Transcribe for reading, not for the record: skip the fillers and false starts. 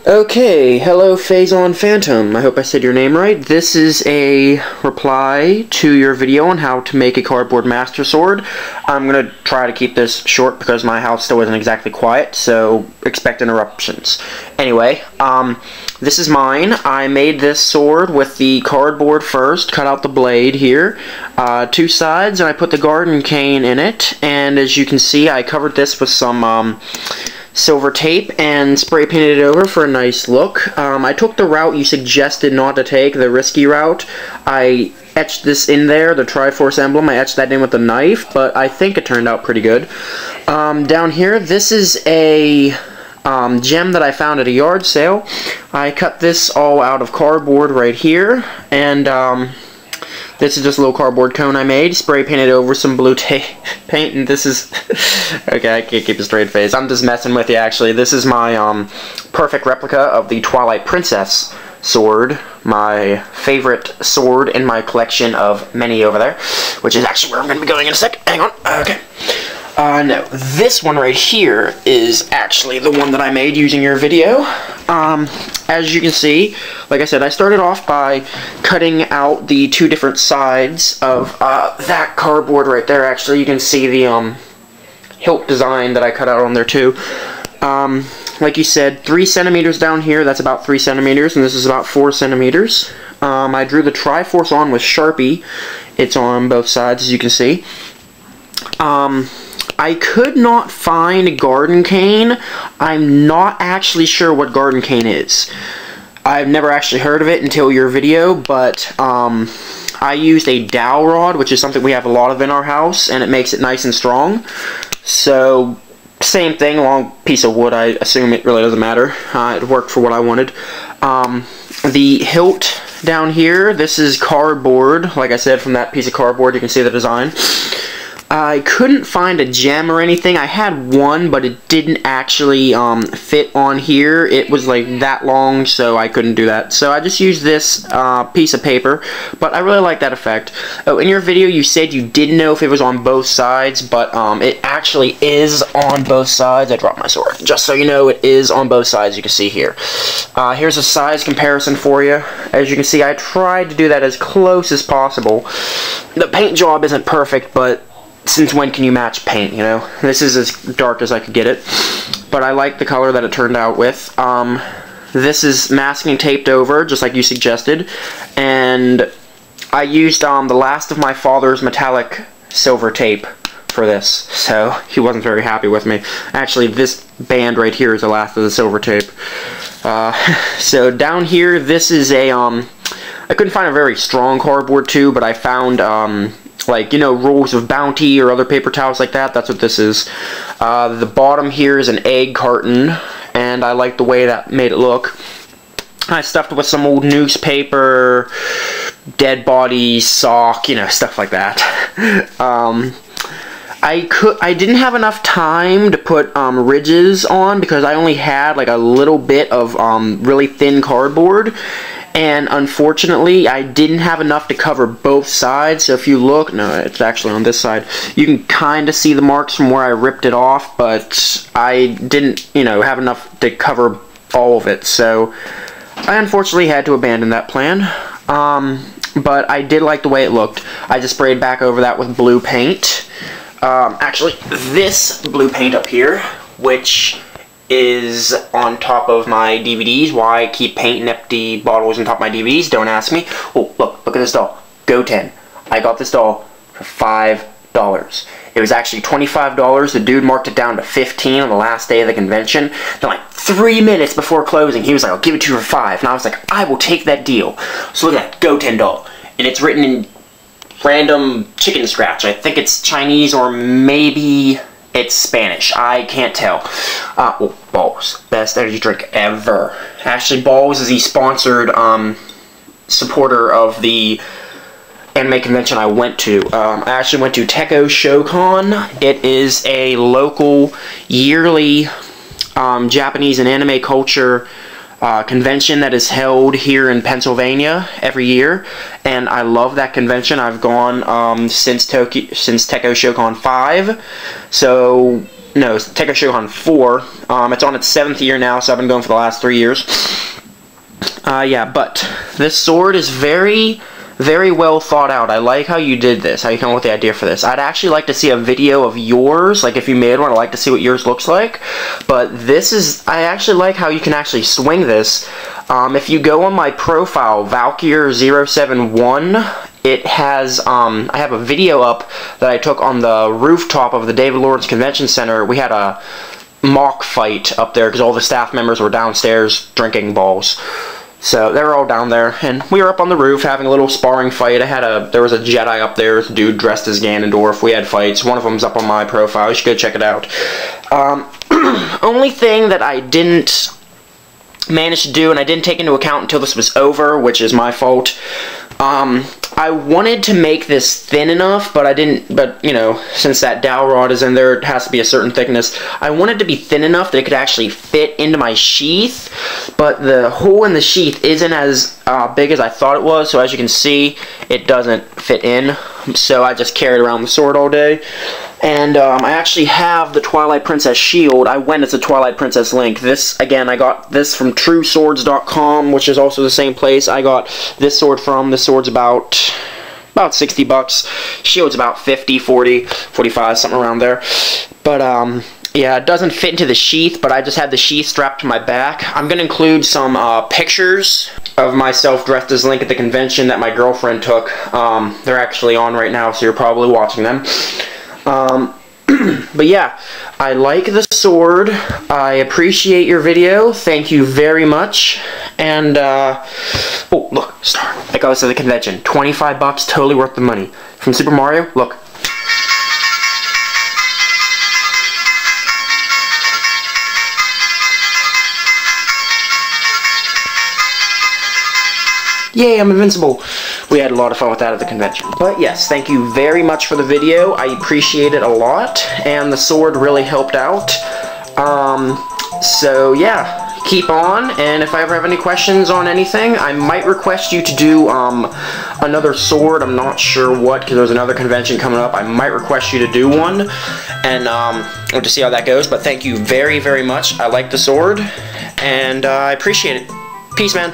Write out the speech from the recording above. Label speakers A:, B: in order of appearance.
A: Okay, hello Phazon Phantom. I hope I said your name right. This is a reply to your video on how to make a cardboard master sword. I'm going to try to keep this short because my house still isn't exactly quiet, so expect interruptions. Anyway, this is mine. I made this sword with the cardboard first, cut out the blade here, two sides, and I put the garden cane in it, and as you can see I covered this with some silver tape and spray painted it over for a nice look. I took the route you suggested not to take, the risky route. I etched this in there, the Triforce emblem. I etched that in with a knife, but I think it turned out pretty good. Down here, this is a gem that I found at a yard sale. I cut this all out of cardboard right here, and this is just a little cardboard cone I made, spray painted over some blue paint, and this is... okay, I can't keep a straight face. I'm just messing with you, actually. This is my perfect replica of the Twilight Princess sword, my favorite sword in my collection of many over there, which is actually where I'm going to be going in a sec. Hang on. Okay. No, this one right here is actually the one that I made using your video. As you can see, like I said, I started off by cutting out the two different sides of that cardboard right there. Actually, you can see the hilt design that I cut out on there too. Like you said, 3 centimeters down here, that's about 3 centimeters, and this is about 4 centimeters. I drew the Triforce on with Sharpie. It's on both sides, as you can see. I could not find garden cane. I'm not actually sure what garden cane is. I've never actually heard of it until your video, but I used a dowel rod, which is something we have a lot of in our house, and it makes it nice and strong. So, same thing, long piece of wood. I assume it really doesn't matter. It worked for what I wanted. The hilt down here, this is cardboard. Like I said, from that piece of cardboard, you can see the design. I couldn't find a gem or anything. I had one, but it didn't actually fit on here. It was like that long, so I couldn't do that. So I just used this piece of paper, but I really like that effect. Oh, in your video, you said you didn't know if it was on both sides, but it actually is on both sides. I dropped my sword. Just so you know, it is on both sides, you can see here. Here's a size comparison for you. As you can see, I tried to do that as close as possible. The paint job isn't perfect, but since when can you match paint, you know? This is as dark as I could get it, but I like the color that it turned out with. This is masking taped over, just like you suggested, and I used the last of my father's metallic silver tape for this, so he wasn't very happy with me. Actually, this band right here is the last of the silver tape. So down here, this is a, I couldn't find a very strong cardboard too, but I found, like, you know, rolls of Bounty or other paper towels like that. That's what this is. The bottom here is an egg carton, and I like the way that made it look. I stuffed it with some old newspaper, dead body, sock, you know, stuff like that. I didn't have enough time to put ridges on because I only had like a little bit of really thin cardboard. And unfortunately, I didn't have enough to cover both sides, so if you look, no, it's actually on this side, you can kind of see the marks from where I ripped it off, but I didn't, you know, have enough to cover all of it, so I unfortunately had to abandon that plan. But I did like the way it looked. I just sprayed back over that with blue paint. Actually, this blue paint up here, which is on top of my DVDs. Why I keep paint and empty bottles on top of my DVDs, don't ask me. Oh, look at this doll. Goten. I got this doll for $5. It was actually $25. The dude marked it down to $15 on the last day of the convention. Then like 3 minutes before closing, he was like, I'll give it to you for $5. And I was like, I will take that deal. So look at that Goten doll. And it's written in random chicken scratch. I think it's Chinese or maybe it's Spanish. I can't tell. Oh, Balls. Best energy drink ever. Actually, Balls is the sponsored supporter of the anime convention I went to. I actually went to Teko Shokan. It is a local, yearly Japanese and anime culture convention that is held here in Pennsylvania every year, and I love that convention. I've gone since Teko Shokan 5, so no, Tekken Shogun 4. It's on its 7th year now, so I've been going for the last 3 years. Yeah, but this sword is very, very well thought out. I like how you did this, how you come up with the idea for this. I'd actually like to see a video of yours, like if you made one, I'd like to see what yours looks like. But this is, I actually like how you can actually swing this. If you go on my profile, Valkyr071, it has, I have a video up that I took on the rooftop of the David Lawrence Convention Center. We had a mock fight up there because all the staff members were downstairs drinking balls. So they were all down there, and we were up on the roof having a little sparring fight. There was a Jedi up there, a dude dressed as Ganondorf. We had fights. One of them's up on my profile. You should go check it out. Only thing that I didn't manage to do, and I didn't take into account until this was over, which is my fault. I wanted to make this thin enough, but I didn't, you know, since that dowel rod is in there, it has to be a certain thickness. I wanted to be thin enough that it could actually fit into my sheath, but the hole in the sheath isn't as big as I thought it was, so as you can see, it doesn't fit in. So I just carried around the sword all day. And I actually have the Twilight Princess shield. I went as a Twilight Princess Link. This, again, I got this from TrueSwords.com, which is also the same place I got this sword from. This sword's about $60. Shield's about 50, 40, 45, something around there. But, yeah, it doesn't fit into the sheath, but I just had the sheath strapped to my back. I'm going to include some pictures of myself dressed as Link at the convention that my girlfriend took. They're actually on right now, so you're probably watching them. But yeah, I like the sword. I appreciate your video. Thank you very much. And, oh, look, star. That goes to the convention. $25, totally worth the money. From Super Mario, look. Yay, I'm invincible. We had a lot of fun with that at the convention. But yes, thank you very much for the video. I appreciate it a lot, and the sword really helped out. So yeah, keep on, and if I ever have any questions on anything, I might request you to do another sword. I'm not sure what, because there's another convention coming up. I might request you to do one, and we'll just see how that goes. But thank you very, very much. I like the sword, and I appreciate it. Peace, man.